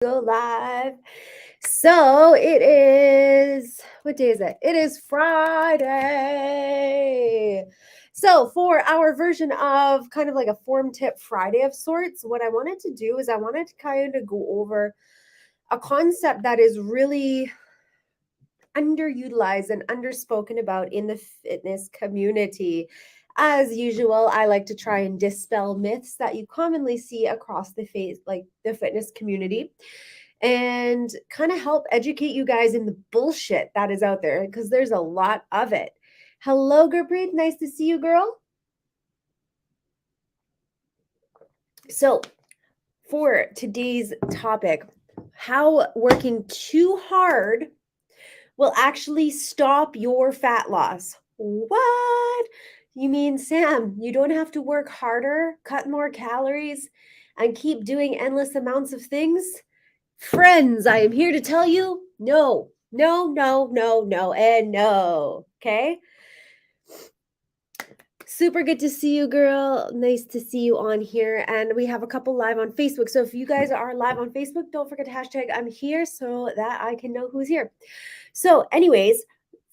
Go live. So it is, what day is it? It is Friday. So for our version of kind of like a form tip Friday of sorts, what I wanted to do is I wanted to kind of go over a concept that is really underutilized and underspoken about in the fitness community. As usual, I like to try and dispel myths that you commonly see across the face, like the fitness community, and kind of help educate you guys in the bullshit that is out there because there's a lot of it. Hello, Gurpreet. Nice to see you, girl. So, for today's topic, how working too hard will actually stop your fat loss. What? You mean, Sam, you don't have to work harder, cut more calories, and keep doing endless amounts of things? Friends, I am here to tell you no, no, no, no, no, and no. Okay? Super good to see you, girl. Nice to see you on here. And we have a couple live on Facebook. So if you guys are live on Facebook, don't forget to hashtag I'm here so that I can know who's here. So, anyways,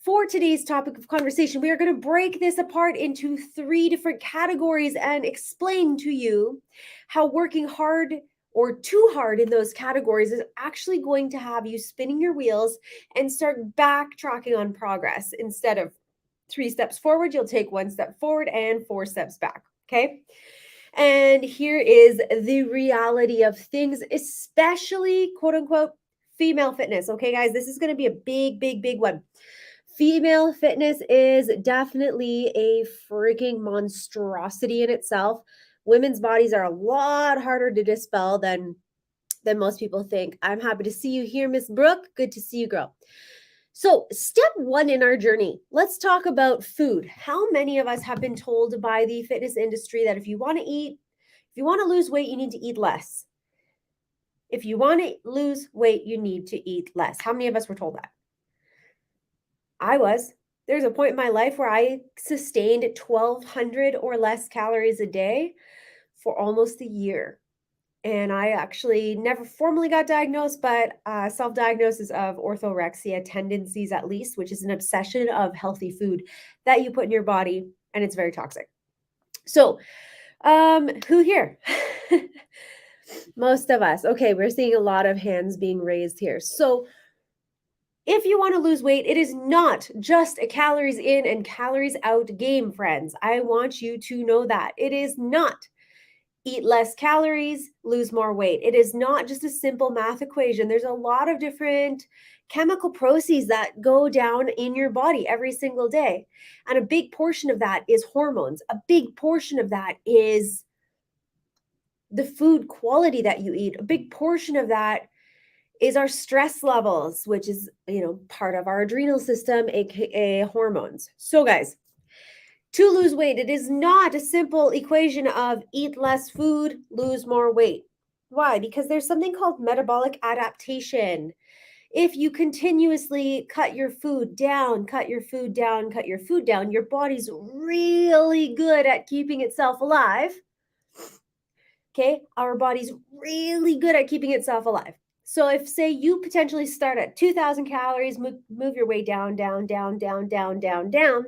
for today's topic of conversation, we are going to break this apart into 3 different categories and explain to you how working hard or too hard in those categories is actually going to have you spinning your wheels and start backtracking on progress. Instead of 3 steps forward, you'll take 1 step forward and 4 steps back. Okay. And here is the reality of things, especially quote unquote female fitness. Okay, guys, this is going to be a big, big, big one. Female fitness is definitely a freaking monstrosity in itself. Women's bodies are a lot harder to dispel than most people think. I'm happy to see you here, Miss Brooke. Good to see you, girl. So, step 1 in our journey, let's talk about food. How many of us have been told by the fitness industry that if you want to lose weight, you need to eat less? If you want to lose weight, you need to eat less. How many of us were told that? I was. There's a point in my life where I sustained 1,200 or less calories a day for almost a year. And I actually never formally got diagnosed, but self-diagnosis of orthorexia tendencies, at least, which is an obsession of healthy food that you put in your body, and it's very toxic. So, who here? Most of us. Okay, we're seeing a lot of hands being raised here. So, if you want to lose weight, it is not just a calories in and calories out game, friends. I want you to know that. It is not eat less calories, lose more weight. It is not just a simple math equation. There's a lot of different chemical processes that go down in your body every single day. And a big portion of that is hormones. A big portion of that is the food quality that you eat. A big portion of that is our stress levels, which is, part of our adrenal system, aka hormones. So, guys, to lose weight, it is not a simple equation of eat less food, lose more weight. Why? Because there's something called metabolic adaptation. If you continuously cut your food down, cut your food down, cut your food down, your body's really good at keeping itself alive. Okay, our body's really good at keeping itself alive. So if, say, you potentially start at 2,000 calories, move your way down, down, down, down, down, down, down.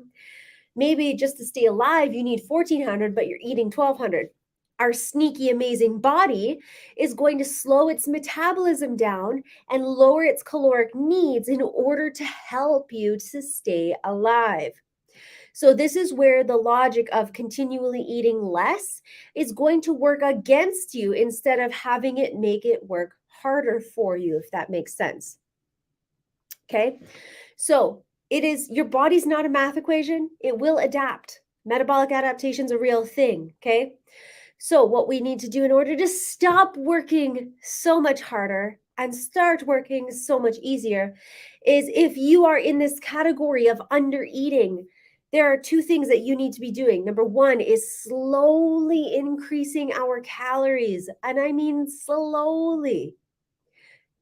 Maybe just to stay alive, you need 1,400, but you're eating 1,200. Our sneaky, amazing body is going to slow its metabolism down and lower its caloric needs in order to help you to stay alive. So, this is where the logic of continually eating less is going to work against you instead of having it make it work harder for you, if that makes sense. Okay. So, it is, your body's not a math equation. It will adapt. Metabolic adaptation is a real thing. Okay. So, what we need to do in order to stop working so much harder and start working so much easier is, if you are in this category of under eating, there are 2 things that you need to be doing. Number 1 is slowly increasing our calories. And I mean slowly,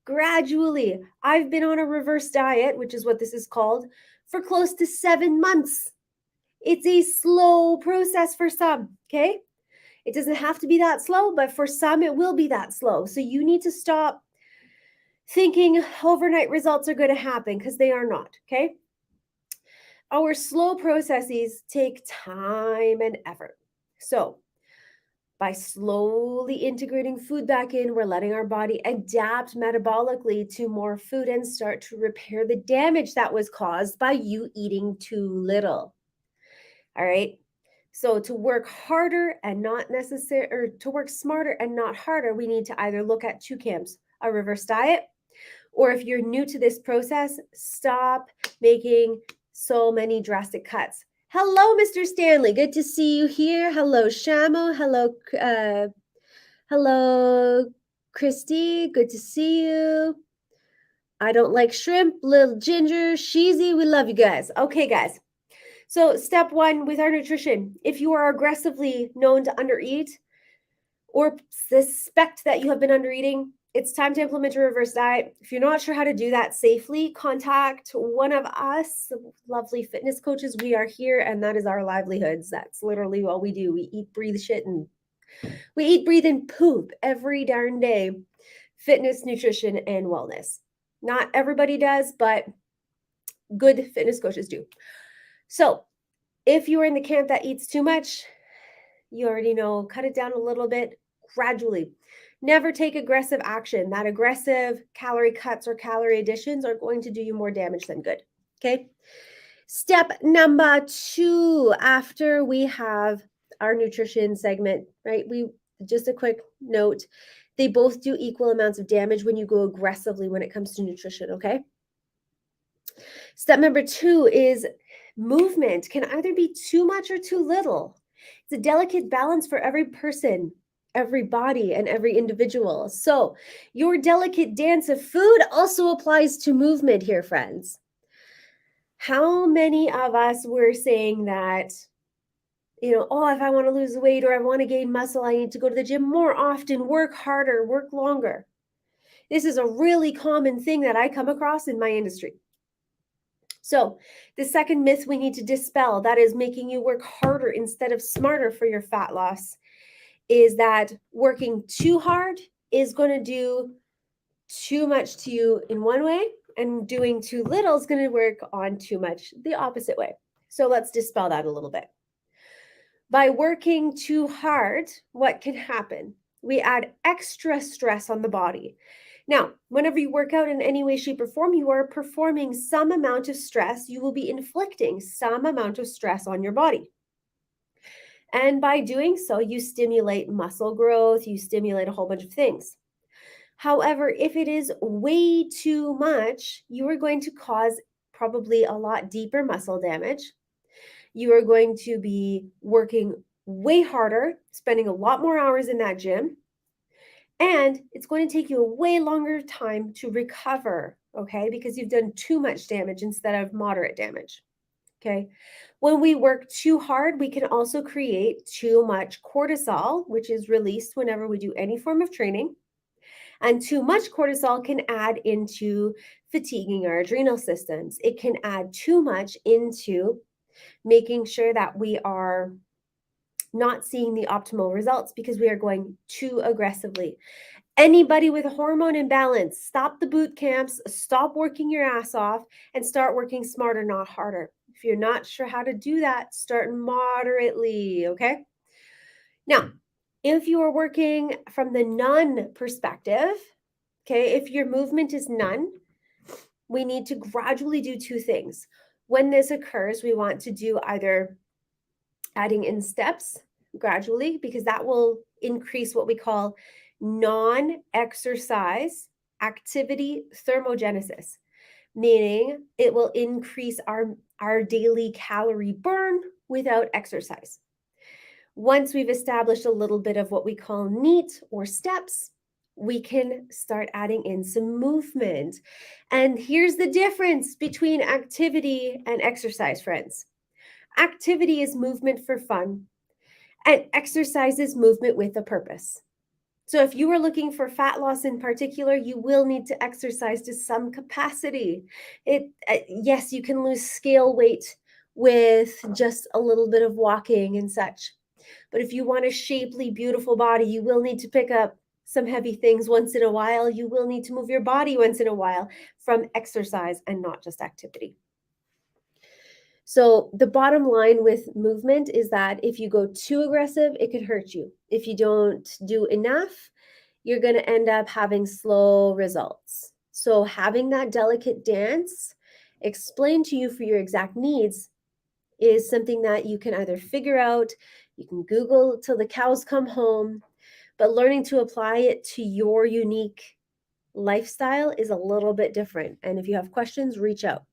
gradually. I've been on a reverse diet, which is what this is called, for close to 7 months. It's a slow process for some, okay? It doesn't have to be that slow, but for some, it will be that slow. So you need to stop thinking overnight results are going to happen, because they are not, okay? Our slow processes take time and effort. So, by slowly integrating food back in, we're letting our body adapt metabolically to more food and start to repair the damage that was caused by you eating too little. All right. So to work harder and not necessary, or to work smarter and not harder, we need to either look at two camps: a reverse diet, or if you're new to this process, stop making so many drastic cuts. Hello, Mr. Stanley. Good to see you here. Hello, Shamo. Hello, Christy. Good to see you. I don't like shrimp. Little Ginger, Sheezy. We love you guys. Okay, guys. So, step one with our nutrition: if you are aggressively known to undereat or suspect that you have been undereating, it's time to implement a reverse diet. If you're not sure how to do that safely, contact one of us, lovely fitness coaches. We are here, and that is our livelihoods. That's literally all we do. We eat, breathe shit, and we eat, breathe, and poop every darn day. Fitness, nutrition, and wellness. Not everybody does, but good fitness coaches do. So, if you are in the camp that eats too much, you already know, cut it down a little bit gradually. Never take aggressive action. That aggressive calorie cuts or calorie additions are going to do you more damage than good. Okay. Step number 2, after we have our nutrition segment, right? Just a quick note, they both do equal amounts of damage when you go aggressively when it comes to nutrition. Okay. Step number 2 is movement can either be too much or too little. It's a delicate balance for every person, every body, and every individual. So, your delicate dance of food also applies to movement here, friends. How many of us were saying that, oh, if I want to lose weight or I want to gain muscle, I need to go to the gym more often, work harder, work longer? This is a really common thing that I come across in my industry. So, the second myth we need to dispel, that is making you work harder instead of smarter for your fat loss, is that working too hard is going to do too much to you in one way, and doing too little is going to work on too much the opposite way. So, let's dispel that a little bit. By working too hard, what can happen? We add extra stress on the body. Now, whenever you work out in any way, shape, or form, you are performing some amount of stress. You will be inflicting some amount of stress on your body. And by doing so, you stimulate muscle growth, you stimulate a whole bunch of things. However, if it is way too much, you are going to cause probably a lot deeper muscle damage. You are going to be working way harder, spending a lot more hours in that gym. And it's going to take you a way longer time to recover, okay? Because you've done too much damage instead of moderate damage, okay? When we work too hard, we can also create too much cortisol, which is released whenever we do any form of training. And too much cortisol can add into fatiguing our adrenal systems. It can add too much into making sure that we are not seeing the optimal results because we are going too aggressively. Anybody with a hormone imbalance, stop the boot camps, stop working your ass off, and start working smarter, not harder. If you're not sure how to do that, start moderately, okay? Now, if you are working from the none perspective, okay, if your movement is none, we need to gradually do two things. When this occurs, we want to do either adding in steps gradually, because that will increase what we call non-exercise activity thermogenesis, meaning it will increase our daily calorie burn without exercise. Once we've established a little bit of what we call NEAT or steps, we can start adding in some movement. And here's the difference between activity and exercise, friends. Activity is movement for fun, and exercise is movement with a purpose. So if you are looking for fat loss in particular, you will need to exercise to some capacity. Yes, you can lose scale weight with just a little bit of walking and such. But if you want a shapely, beautiful body, you will need to pick up some heavy things once in a while. You will need to move your body once in a while from exercise and not just activity. So the bottom line with movement is that if you go too aggressive, it could hurt you. If you don't do enough, you're going to end up having slow results. So having that delicate dance explained to you for your exact needs is something that you can either figure out, you can Google till the cows come home, but learning to apply it to your unique lifestyle is a little bit different. And if you have questions, reach out.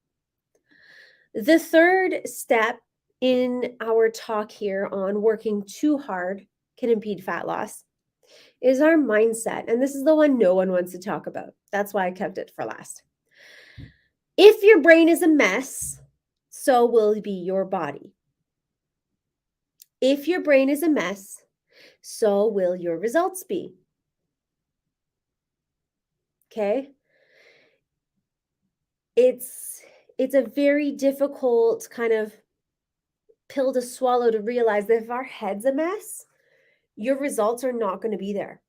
The third step in our talk here on working too hard can impede fat loss is our mindset. And this is the one no one wants to talk about. That's why I kept it for last. If your brain is a mess, so will be your body. If your brain is a mess, so will your results be. Okay? It's a very difficult kind of pill to swallow to realize that if our head's a mess, your results are not going to be there.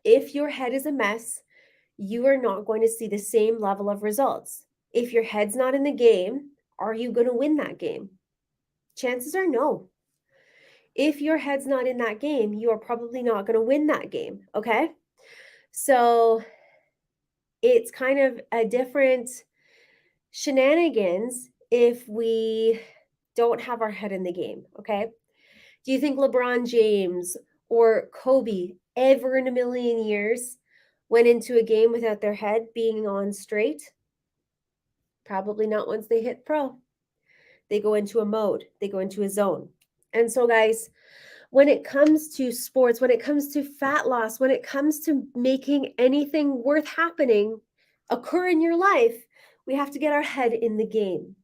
If your head is a mess, you are not going to see the same level of results. If your head's not in the game, are you going to win that game? Chances are no. If your head's not in that game, you are probably not going to win that game, okay? So it's kind of a different shenanigans if we don't have our head in the game, okay? Do you think LeBron James or Kobe ever in a million years went into a game without their head being on straight? Probably not once they hit pro. They go into a mode, they go into a zone. And so, guys, when it comes to sports, when it comes to fat loss, when it comes to making anything worth happening occur in your life, we have to get our head in the game.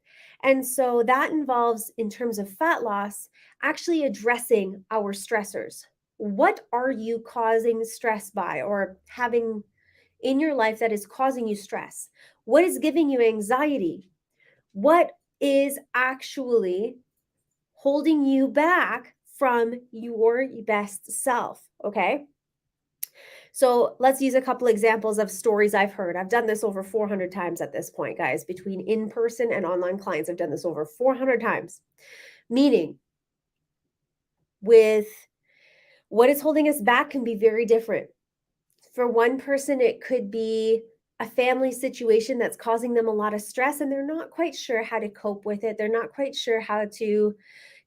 And so that involves, in terms of fat loss, actually addressing our stressors. What are you causing stress by or having in your life that is causing you stress? What is giving you anxiety? What is actually holding you back from your best self? Okay. So let's use a couple examples of stories I've heard. I've done this over 400 times at this point, guys. Between in-person and online clients, I've done this over 400 times. Meaning, with what is holding us back can be very different. For one person, it could be a family situation that's causing them a lot of stress and they're not quite sure how to cope with it. They're not quite sure how to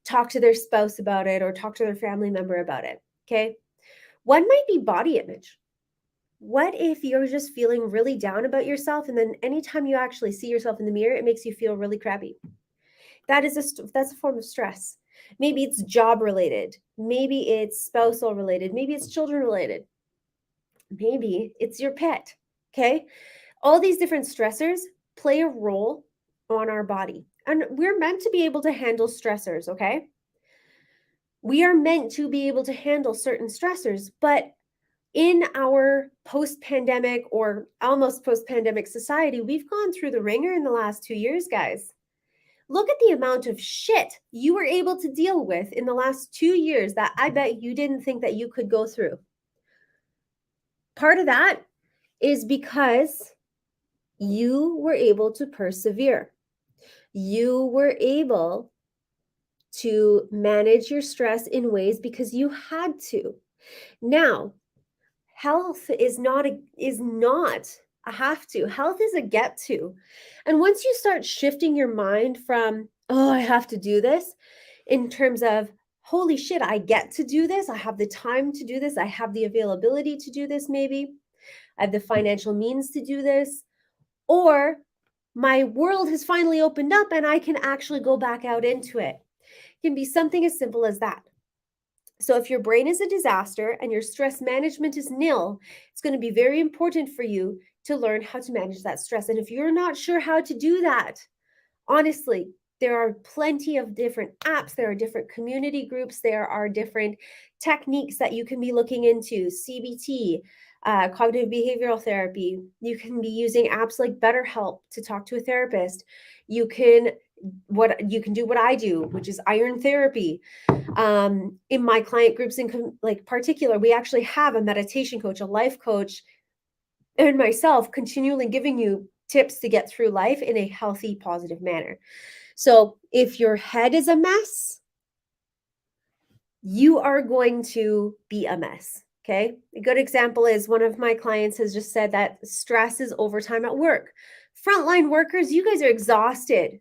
talk to their spouse about it or talk to their family member about it. Okay. One might be body image. What if you're just feeling really down about yourself and then anytime you actually see yourself in the mirror, it makes you feel really crappy? That's a form of stress. Maybe it's job related. Maybe it's spousal related. Maybe it's children related. Maybe it's your pet. Okay. All these different stressors play a role on our body. And we're meant to be able to handle stressors. Okay. We are meant to be able to handle certain stressors, but in our post-pandemic or almost post-pandemic society, we've gone through the ringer in the last 2 years, guys. Look at the amount of shit you were able to deal with in the last 2 years that I bet you didn't think that you could go through. Part of that is because you were able to persevere. You were able to manage your stress in ways because you had to. Now, health is not a have to. Health is a get to. And once you start shifting your mind from, oh, I have to do this, in terms of, holy shit, I get to do this. I have the time to do this. I have the availability to do this, maybe. I have the financial means to do this. Or my world has finally opened up and I can actually go back out into it. It can be something as simple as that. So if your brain is a disaster and your stress management is nil, it's going to be very important for you to learn how to manage that stress. And if you're not sure how to do that, honestly, there are plenty of different apps. There are different community groups. There are different techniques that you can be looking into, CBT, cognitive behavioral therapy. You can be using apps like BetterHelp to talk to a therapist. You can do what I do, which is iron therapy. In my client groups in like particular, we actually have a meditation coach, a life coach, and myself continually giving you tips to get through life in a healthy, positive manner. So if your head is a mess, you are going to be a mess. Okay. A good example is one of my clients has just said that stress is overtime at work. Frontline workers, you guys are exhausted.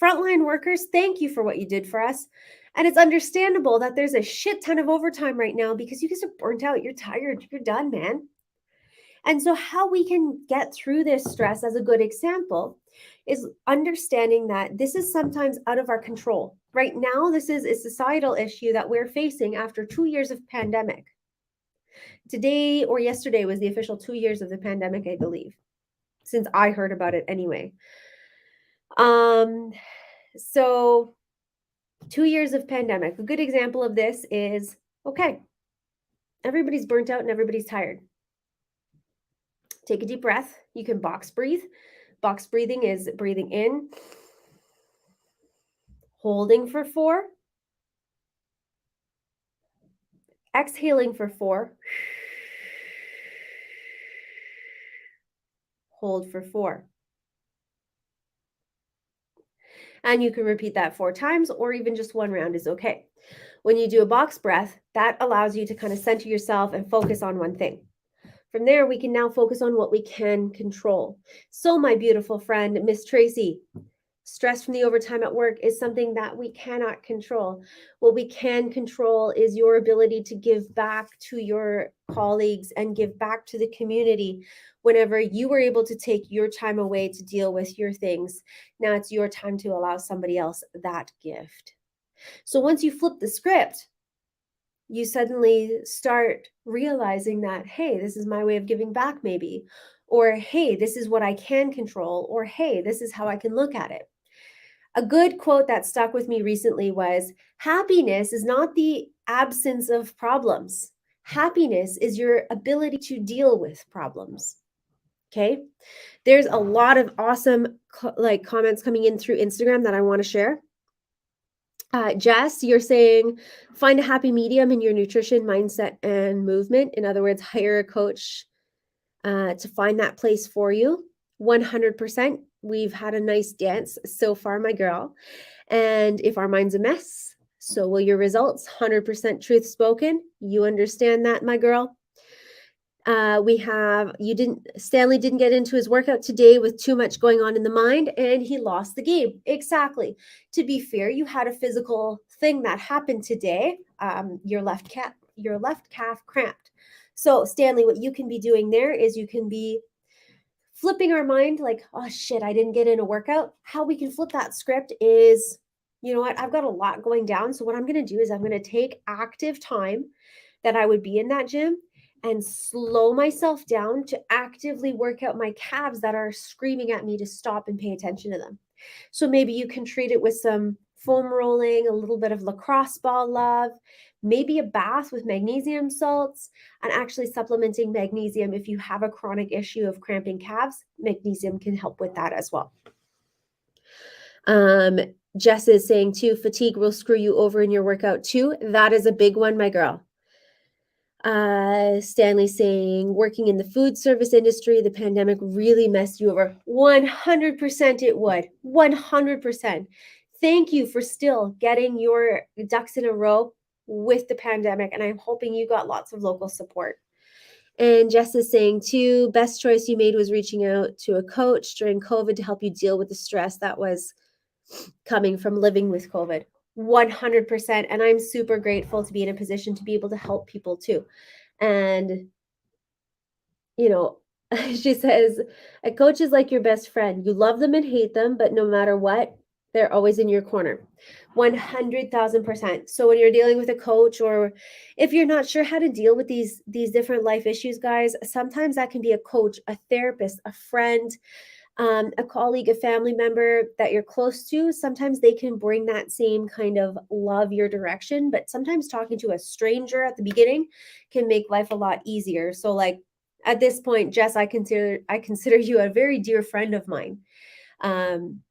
Frontline workers, thank you for what you did for us. And it's understandable that there's a shit ton of overtime right now because you guys are burnt out. You're tired. You're done, man. And so, how we can get through this stress, as a good example, is understanding that this is sometimes out of our control. Right now, this is a societal issue that we're facing after 2 years of pandemic. Today or yesterday was the official 2 years of the pandemic, I believe, since I heard about it anyway. So 2 years of pandemic. A good example of this is, okay, everybody's burnt out and everybody's tired. Take a deep breath. You can box breathe. Box breathing is breathing in, holding for 4, exhaling for 4, hold for 4. And you can repeat that 4 times, or even just one round is okay. When you do a box breath, that allows you to kind of center yourself and focus on one thing. From there, we can now focus on what we can control. So, my beautiful friend, Miss Tracy, stress from the overtime at work is something that we cannot control. What we can control is your ability to give back to your colleagues and give back to the community whenever you were able to take your time away to deal with your things. Now it's your time to allow somebody else that gift. So once you flip the script, you suddenly start realizing that, hey, this is my way of giving back, maybe. Or, hey, this is what I can control. Or, hey, this is how I can look at it. A good quote that stuck with me recently was, happiness is not the absence of problems. Happiness is your ability to deal with problems. Okay. There's a lot of awesome comments coming in through Instagram that I want to share. Jess, you're saying find a happy medium in your nutrition, mindset, and movement. In other words, hire a coach to find that place for you. 100%. We've had a nice dance so far, my girl. And if our mind's a mess, so will your results. 100% truth spoken. You understand that, my girl. Stanley didn't get into his workout today with too much going on in the mind, and he lost the game. Exactly. To be fair, you had a physical thing that happened today. Your left calf cramped. So Stanley, what you can be doing there is you can be flipping our mind like, oh shit, I didn't get in a workout. How we can flip that script is, you know what, I've got a lot going down. So what I'm going to do is I'm going to take active time that I would be in that gym and slow myself down to actively work out my calves that are screaming at me to stop and pay attention to them. So maybe you can treat it with some foam rolling, a little bit of lacrosse ball love, maybe a bath with magnesium salts, and actually supplementing magnesium if you have a chronic issue of cramping calves. Magnesium can help with that as well. Jess is saying too, fatigue will screw you over in your workout too. That is a big one, my girl. Stanley saying, working in the food service industry, the pandemic really messed you over. 100% it would. 100%. Thank you for still getting your ducks in a row with the pandemic, and I'm hoping you got lots of local support. And Jess is saying too, best choice you made was reaching out to a coach during COVID to help you deal with the stress that was coming from living with COVID. 100%. And I'm super grateful to be in a position to be able to help people too. And, you know, she says, a coach is like your best friend. You love them and hate them, but no matter what, they're always in your corner. 100,000%. So when you're dealing with a coach, or if you're not sure how to deal with these different life issues, guys, sometimes that can be a coach, a therapist, a friend, A colleague, a family member that you're close to, sometimes they can bring that same kind of love your direction, but sometimes talking to a stranger at the beginning can make life a lot easier. So like at this point, Jess, I consider you a very dear friend of mine. Um,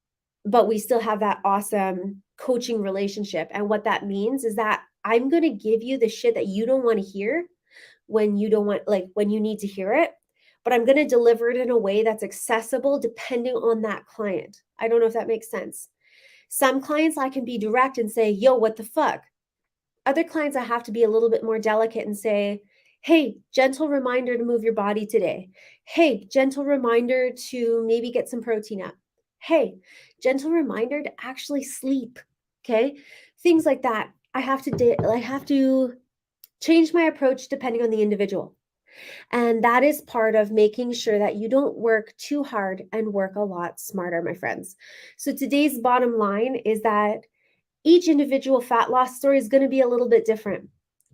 but we still have that awesome coaching relationship. And what that means is that I'm going to give you the shit that you don't want to hear when you don't want, like when you need to hear it, but I'm going to deliver it in a way that's accessible depending on that client. I don't know if that makes sense. Some clients I can be direct and say, yo, what the fuck? Other clients I have to be a little bit more delicate and say, hey, gentle reminder to move your body today. Hey, gentle reminder to maybe get some protein up. Hey, gentle reminder to actually sleep. Okay? Things like that. I have to change my approach depending on the individual. And that is part of making sure that you don't work too hard and work a lot smarter, my friends. So today's bottom line is that each individual fat loss story is going to be a little bit different.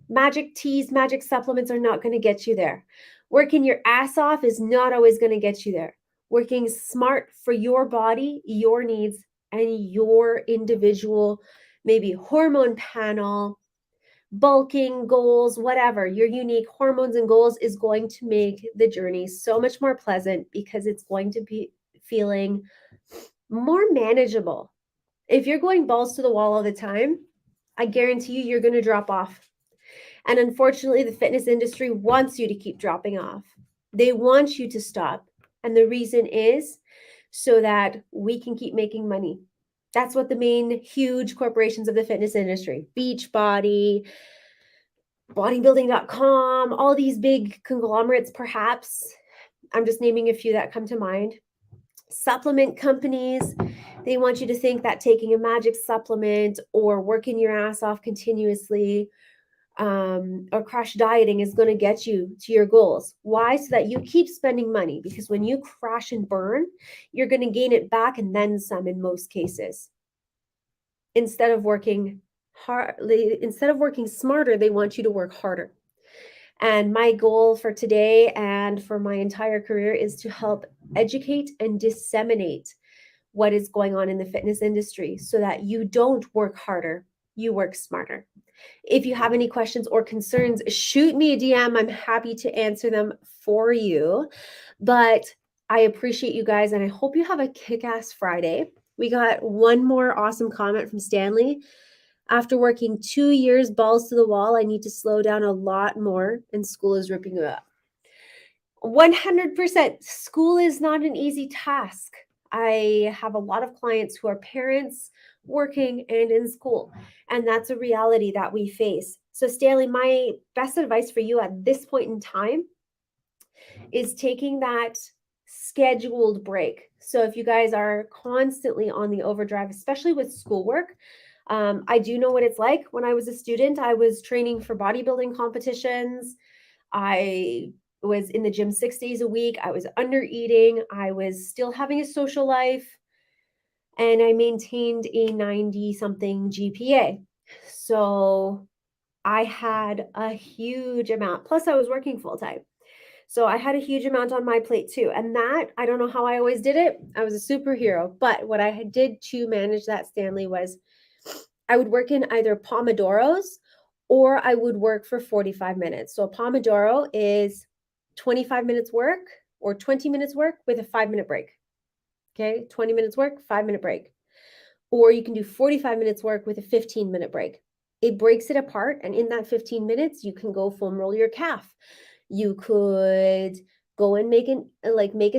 Magic teas, magic supplements are not going to get you there. Working your ass off is not always going to get you there. Working smart for your body, your needs, and your individual, maybe hormone panel, bulking goals, whatever, your unique hormones and goals is going to make the journey so much more pleasant because it's going to be feeling more manageable. If you're going balls to the wall all the time, I guarantee you're going to drop off. And unfortunately, the fitness industry wants you to keep dropping off. They want you to stop. And the reason is so that we can keep making money. That's what the main huge corporations of the fitness industry, Beachbody, bodybuilding.com, all these big conglomerates, perhaps. I'm just naming a few that come to mind. Supplement companies, they want you to think that taking a magic supplement or working your ass off continuously or crash dieting is going to get you to your goals. Why? So that you keep spending money, because when you crash and burn, you're going to gain it back and then some in most cases. Instead of working smarter, they want you to work harder. And my goal for today and for my entire career is to help educate and disseminate what is going on in the fitness industry so that you don't work harder, you work smarter. If you have any questions or concerns, shoot me a DM. I'm happy to answer them for you. But I appreciate you guys, and I hope you have a kick-ass Friday. We got one more awesome comment from Stanley. After working 2 years balls to the wall, I need to slow down a lot more, and school is ripping me up. 100%. School is not an easy task. I have a lot of clients who are parents working and in school, and that's a reality that we face. So Stanley, my best advice for you at this point in time is taking that scheduled break. So if you guys are constantly on the overdrive, especially with schoolwork, I do know what it's like. When I was a student, I was training for bodybuilding competitions. I was in the gym 6 days a week. I was under eating. I was still having a social life. And I maintained a 90 something GPA. So I had a huge amount. Plus, I was working full time. So I had a huge amount on my plate too. And that, I don't know how I always did it. I was a superhero. But what I did to manage that, Stanley, was I would work in either Pomodoros or I would work for 45 minutes. So a Pomodoro is 25 minutes work or 20 minutes work with a 5-minute break. Okay, 20 minutes work, 5-minute break. Or you can do 45 minutes work with a 15-minute break. It breaks it apart. And in that 15 minutes, you can go foam roll your calf. You could go and make a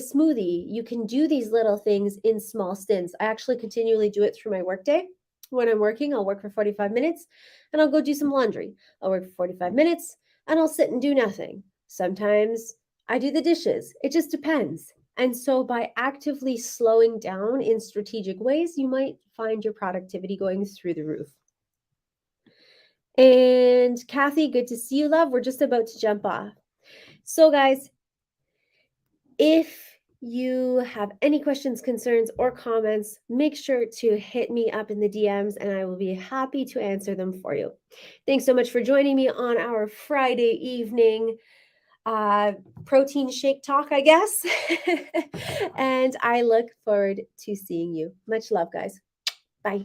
smoothie. You can do these little things in small stints. I actually continually do it through my workday. When I'm working, I'll work for 45 minutes and I'll go do some laundry. I'll work for 45 minutes and I'll sit and do nothing. Sometimes I do the dishes. It just depends. And so by actively slowing down in strategic ways, you might find your productivity going through the roof. And Kathy, good to see you, love. We're just about to jump off. So guys, if you have any questions, concerns, or comments, make sure to hit me up in the DMs and I will be happy to answer them for you. Thanks so much for joining me on our Friday evening. protein shake talk, I guess. And I look forward to seeing you. Much love, guys. Bye.